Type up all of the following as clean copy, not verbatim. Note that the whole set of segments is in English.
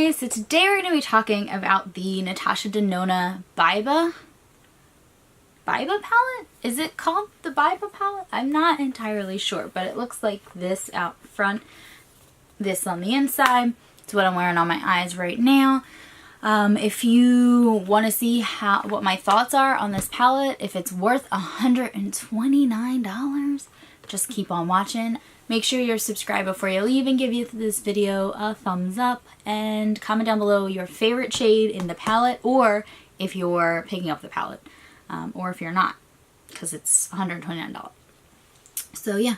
guys, so today we're going to be talking about the Natasha Denona Biba palette? Is it called the Biba palette? I'm not entirely sure, but it looks like this out front, this on the inside. It's what I'm wearing on my eyes right now. If you want to see what my thoughts are on this palette, if it's worth $129, just keep on watching. Make sure you're subscribed before you leave and give this video a thumbs up, and comment down below your favorite shade in the palette, or if you're picking up the palette, or if you're not, because it's $129. So yeah,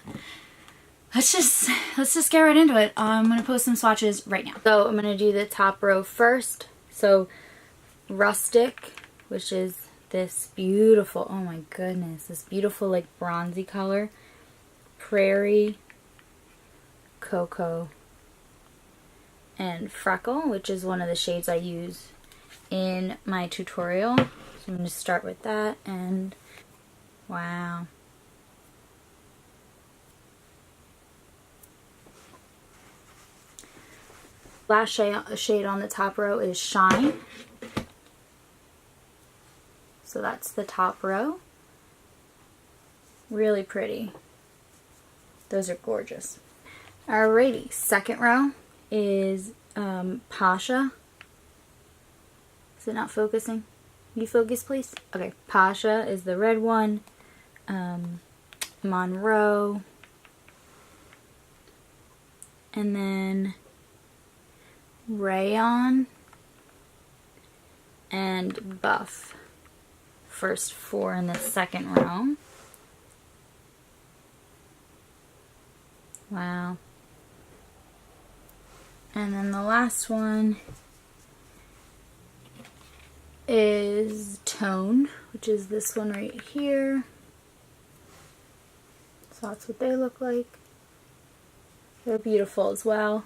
let's just get right into it. I'm gonna post some swatches right now. So I'm gonna do the top row first. So Rustic, which is this beautiful, oh my goodness, this beautiful like bronzy color. Prairie, Cocoa, and Freckle, which is one of the shades I use in my tutorial. So I'm going to start with that, and wow. Last shade on the top row is Shine. So that's the top row. Really pretty. Those are gorgeous. Alrighty, second row is Pasha. Is it not focusing? Can you focus, please? Okay, Pasha is the red one. Monroe. And then Rayon and Buff. First four in the second row. Wow. And then the last one is Tone, which is this one right here. So that's what they look like. They're beautiful as well.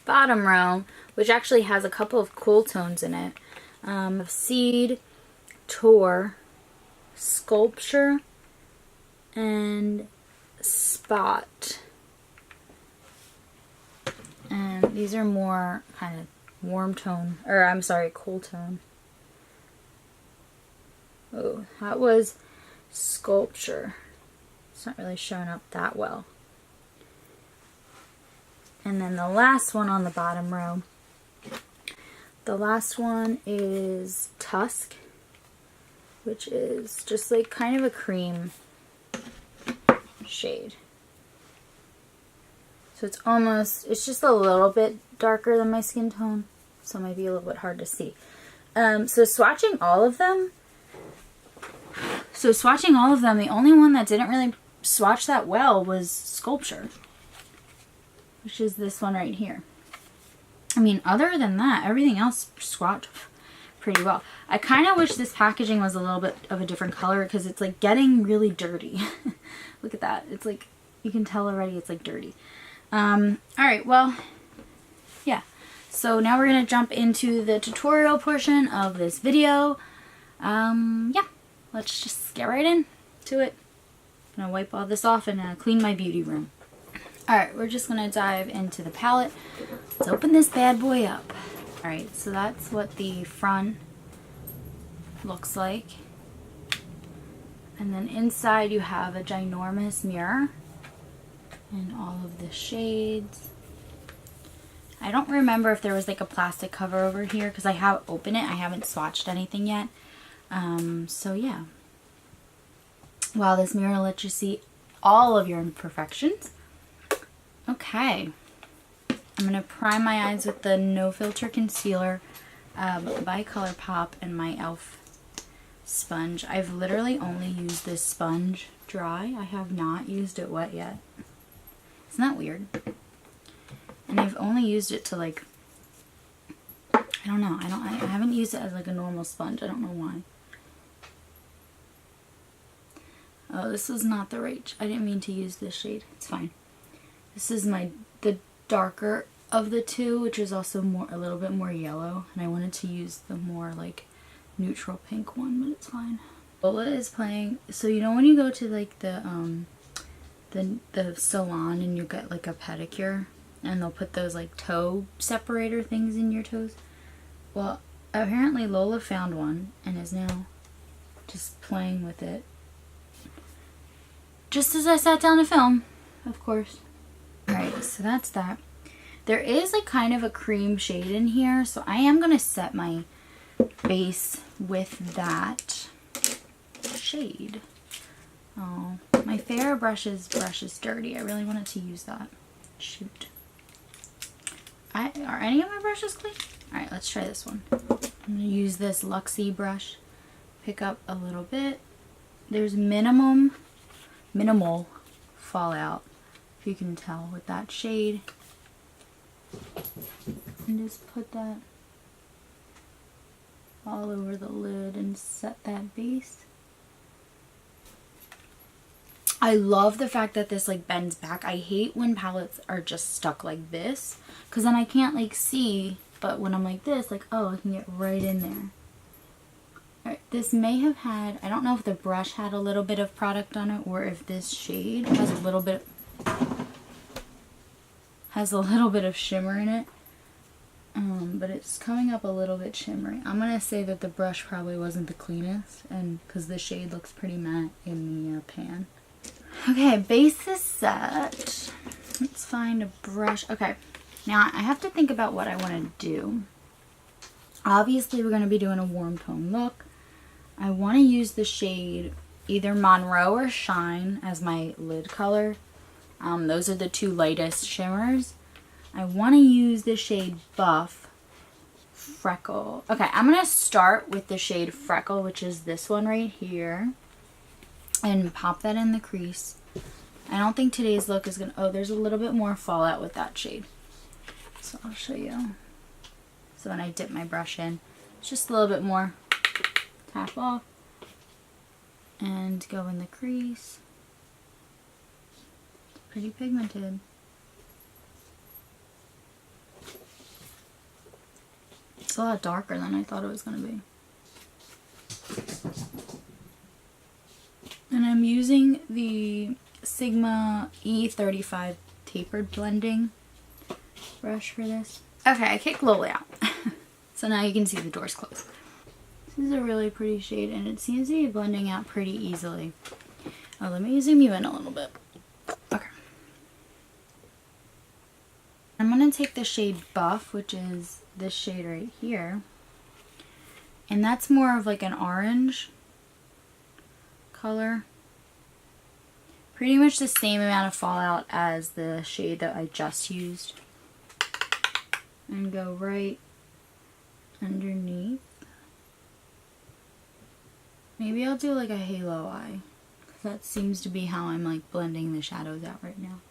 Bottom row, which actually has a couple of cool tones in it. Seed, Tour, Sculpture, and Spot. And these are more kind of warm tone, or I'm sorry, cool tone. Oh, that was Sculpture. It's not really showing up that well. And then the last one on the bottom row. The last one is Tusk, which is just like kind of a cream shade. So it's just a little bit darker than my skin tone, so it might be a little bit hard to see. So swatching all of them, the only one that didn't really swatch that well was Sculpture, which is this one right here. I mean, other than that, everything else swatched pretty well. I kind of wish this packaging was a little bit of a different color, because it's like getting really dirty. Look at that. It's like, you can tell already it's like dirty. Alright, well, yeah. So now we're going to jump into the tutorial portion of this video. Yeah, let's just get right into it. I'm going to wipe all this off and clean my beauty room. Alright, we're just going to dive into the palette. Let's open this bad boy up. Alright, so that's what the front looks like. And then inside you have a ginormous mirror and all of the shades. I don't remember if there was like a plastic cover over here, because I have opened it. I haven't swatched anything yet. So yeah. Wow, this mirror lets you see all of your imperfections. Okay. I'm going to prime my eyes with the No Filter Concealer by Colourpop and my e.l.f. sponge. I've literally only used this sponge dry. I have not used it wet yet. Isn't that weird? And I've only used it to like, I don't know. I haven't used it as like a normal sponge. I don't know why. Oh, this was not the right, I didn't mean to use this shade. It's fine. This is the darker of the two, which is also a little bit more yellow, and I wanted to use the more like neutral pink one, but it's fine. Lola is playing, so you know when you go to like the salon and you get like a pedicure, and they'll put those like toe separator things in your toes. Well, apparently Lola found one and is now just playing with it. Just as I sat down to film, of course. Alright, so that's that. There is like kind of a cream shade in here, so I am going to set my base with that shade. Oh, my Fair brush is dirty. I really wanted to use that. Shoot. Are any of my brushes clean? Alright, let's try this one. I'm going to use this Luxie brush. Pick up a little bit. There's minimal fallout, if you can tell, with that shade. And just put that all over the lid and set that base. I love the fact that this like bends back. I hate when palettes are just stuck like this, because then I can't like see, but when I'm like this, like, oh, I can get right in there. Alright, this may have had, I don't know if the brush had a little bit of product on it, or if this shade has a little bit of shimmer in it. But it's coming up a little bit shimmery. I'm going to say that the brush probably wasn't the cleanest, and because the shade looks pretty matte in the pan. Okay, base is set. Let's find a brush. Okay, now I have to think about what I want to do. Obviously, we're going to be doing a warm tone look. I want to use the shade either Monroe or Shine as my lid color. Those are the two lightest shimmers. I want to use the shade Buff Freckle. Okay, I'm going to start with the shade Freckle, which is this one right here, and pop that in the crease. I don't think today's look is going to... Oh, there's a little bit more fallout with that shade. So I'll show you. So when I dip my brush in, it's just a little bit more. Tap off. And go in the crease. It's pretty pigmented. It's a lot darker than I thought it was going to be. And I'm using the Sigma E35 tapered blending brush for this. Okay, I kicked Lola out. So now you can see the doors closed. This is a really pretty shade, and it seems to be blending out pretty easily. Oh, let me zoom you in a little bit. Okay. I'm going to take the shade Buff, which is this shade right here. And that's more of like an orange color. Pretty much the same amount of fallout as the shade that I just used. And go right underneath. Maybe I'll do like a halo eye. That seems to be how I'm like blending the shadows out right now.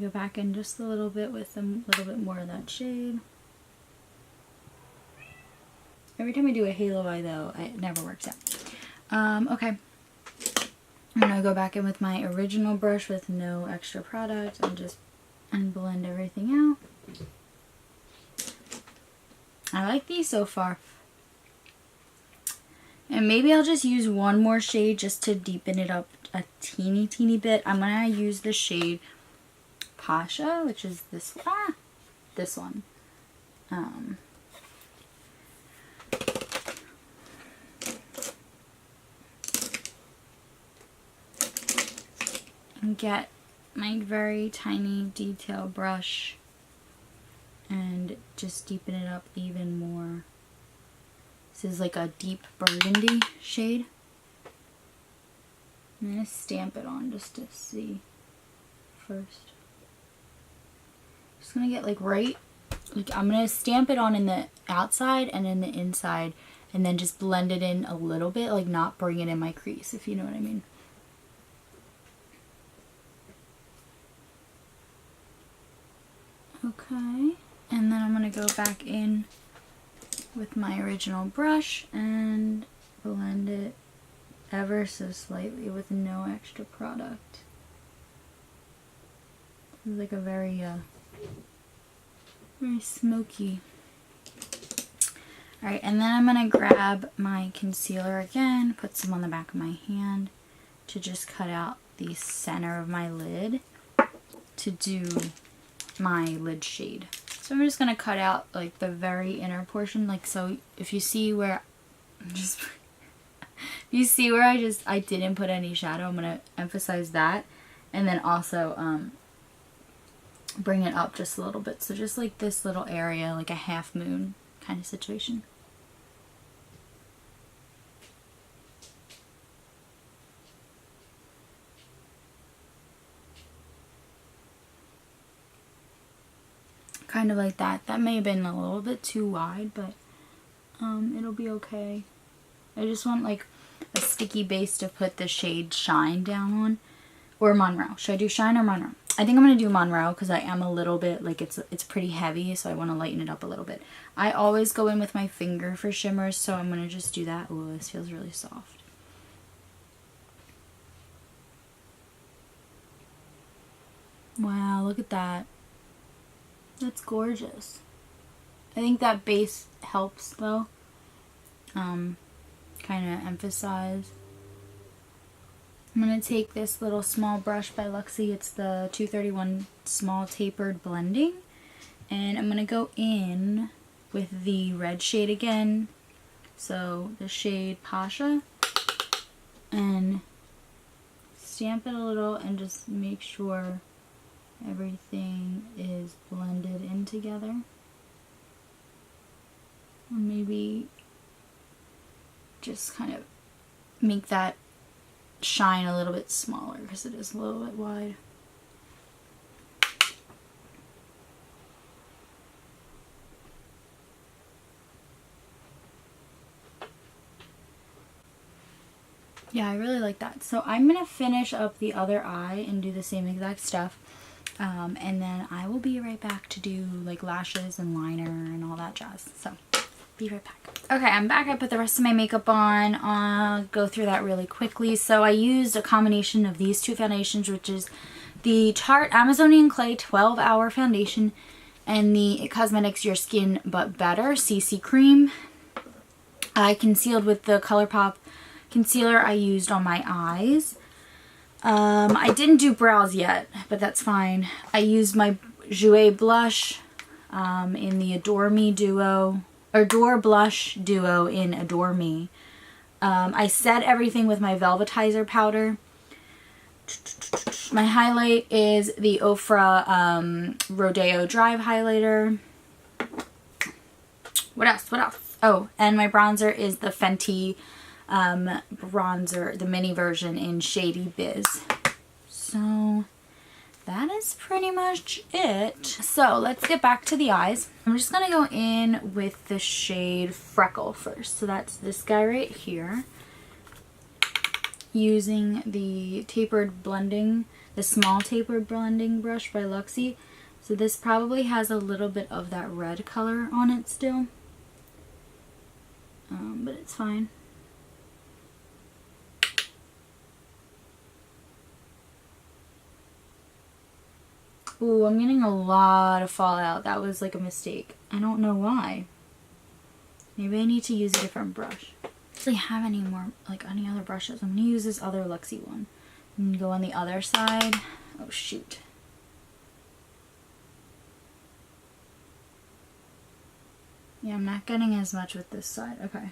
Go back in just a little bit with a little bit more of that shade. Every time I do a halo eye though, it never works out. Okay. I'm going to go back in with my original brush with no extra product and just blend everything out. I like these so far. And maybe I'll just use one more shade just to deepen it up a teeny bit. I'm going to use the shade Pasha, which is this one. And get my very tiny detail brush and just deepen it up even more. This is like a deep burgundy shade. I'm going to stamp it on just to see first. Just going to get like I'm going to stamp it on in the outside and in the inside, and then just blend it in a little bit, like not bring it in my crease, if you know what I mean. Okay, and then I'm going to go back in with my original brush and blend it ever so slightly with no extra product. This is like a very smoky. Alright, and then I'm going to grab my concealer again, put some on the back of my hand to just cut out the center of my lid to do my lid shade. So I'm just going to cut out like the very inner portion. Like, so if you see where, if you see where I didn't put any shadow, I'm going to emphasize that. And then also bring it up just a little bit. So just like this little area, like a half moon kind of situation. Kind of like that. That may have been a little bit too wide, but it'll be okay. I just want like a sticky base to put the shade Shine down on. Or Monroe. Should I do Shine or Monroe? I think I'm going to do Monroe because I am a little bit, like it's pretty heavy, so I want to lighten it up a little bit. I always go in with my finger for shimmers, so I'm going to just do that. Ooh, this feels really soft. Wow, look at that. That's gorgeous. I think that base helps though. Kind of emphasize. I'm going to take this little small brush by Luxie. It's the 231 Small Tapered Blending. And I'm going to go in with the red shade again. So the shade Pasha. And stamp it a little and just make sure everything is blended in together. Or maybe just kind of make that shine a little bit smaller because it is a little bit wide. Yeah, I really like that. So I'm going to finish up the other eye and do the same exact stuff. And then I will be right back to do like lashes and liner and all that jazz. So be right back. Okay, I'm back. I put the rest of my makeup on. I'll go through that really quickly. So I used a combination of these two foundations, which is the Tarte Amazonian Clay 12-Hour Foundation and the It Cosmetics Your Skin But Better CC Cream. I concealed with the Colourpop concealer I used on my eyes. I didn't do brows yet, but that's fine. I used my Jouer blush in the Adore Me duo, or Adore Blush duo in Adore Me. I set everything with my Velvetizer powder. My highlight is the Ofra Rodeo Drive Highlighter. What else? What else? Oh, and my bronzer is the Fenty bronzer, the mini version in Shady Biz. So that is pretty much it. So let's get back to the eyes. I'm just gonna go in with the shade Freckle first. So that's this guy right here. Using the tapered blending, the small tapered blending brush by Luxie. So this probably has a little bit of that red color on it still. But it's fine. Ooh, I'm getting a lot of fallout. That was like a mistake. I don't know why. Maybe I need to use a different brush. I don't really have any more, like any other brushes. I'm going to use this other Luxie one. I'm going to go on the other side. Oh, shoot. Yeah, I'm not getting as much with this side. Okay.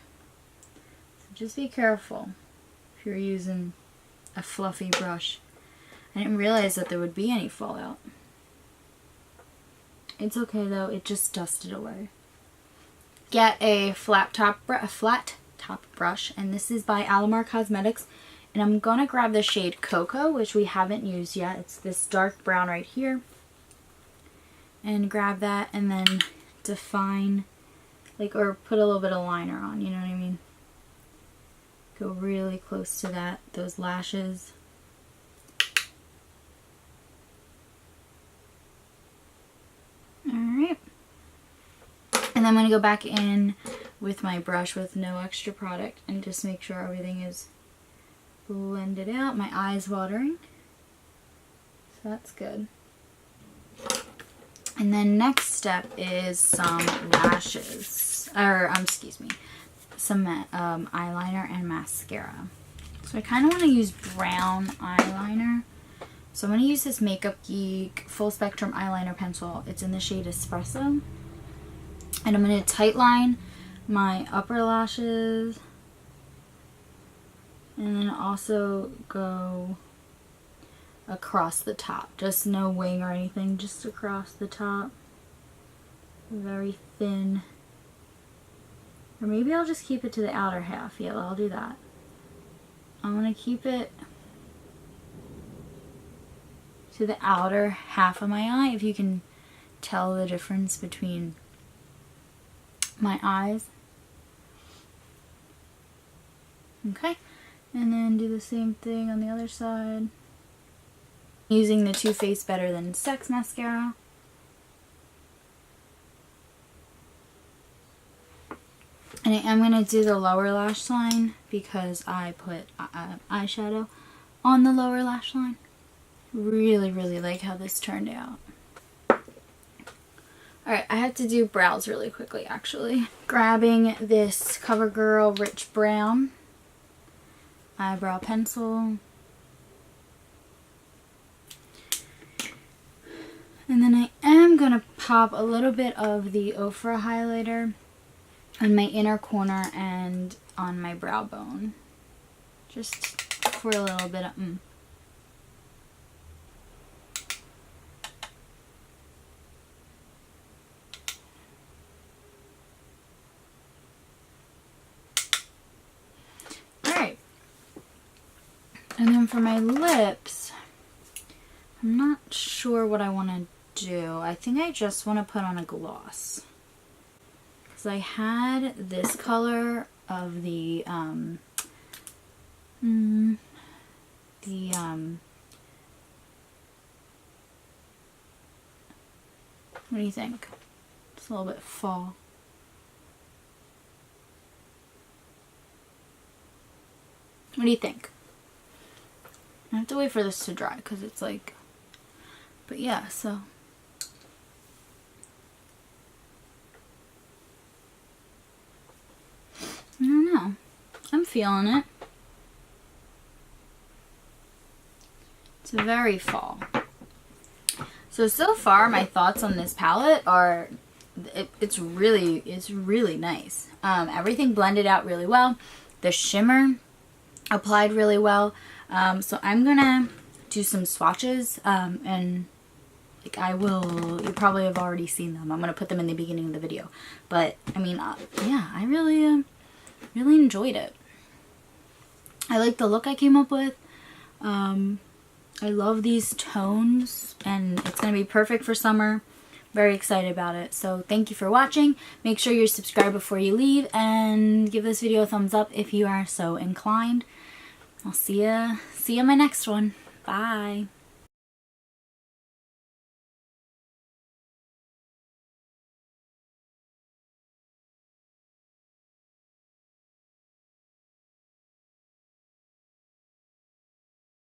So just be careful if you're using a fluffy brush. I didn't realize that there would be any fallout. It's okay though, it just dusted away. Get a flat top brush, and this is by Alamar Cosmetics. And I'm gonna grab the shade Cocoa, which we haven't used yet. It's this dark brown right here. And grab that and then define, like, or put a little bit of liner on, you know what I mean? Go really close to that, those lashes. Alright. And then I'm going to go back in with my brush with no extra product and just make sure everything is blended out. My eye's watering. So that's good. And then next step is some lashes. Or, excuse me. Some eyeliner and mascara. So I kind of want to use brown eyeliner. So I'm going to use this MakeupGeek Full Spectrum Eyeliner Pencil. It's in the shade Espresso. And I'm going to tightline my upper lashes. And then also go across the top. Just no wing or anything, just across the top. Very thin. Or maybe I'll just keep it to the outer half. Yeah, I'll do that. I'm going to keep it to the outer half of my eye, if you can tell the difference between my eyes. Okay, and then do the same thing on the other side. Using the Toofaced Better Than Sex mascara. And I'm going to do the lower lash line because I put eyeshadow on the lower lash line. Really, really like how this turned out. Alright, I have to do brows really quickly actually. Grabbing this CoverGirl Rich Brown eyebrow pencil. And then I am going to pop a little bit of the Ofra highlighter on my inner corner and on my brow bone. Just for a little bit of Alright. And then for my lips, I'm not sure what I want to do. I think I just want to put on a gloss. Because I had this color of the, what do you think? It's a little bit fall. What do you think? I have to wait for this to dry because it's like, but yeah, so. I don't know. I'm feeling it. It's very fall. So far my thoughts on this palette are, it's really nice. Everything blended out really well. The shimmer applied really well. So I'm gonna do some swatches, and like you probably have already seen them. I'm gonna put them in the beginning of the video. But I mean, yeah, I really enjoyed it. I like the look I came up with. I love these tones, and it's going to be perfect for summer. Very excited about it. So thank you for watching. Make sure you're subscribed before you leave, and give this video a thumbs up if you are so inclined. I'll see ya in my next one. Bye.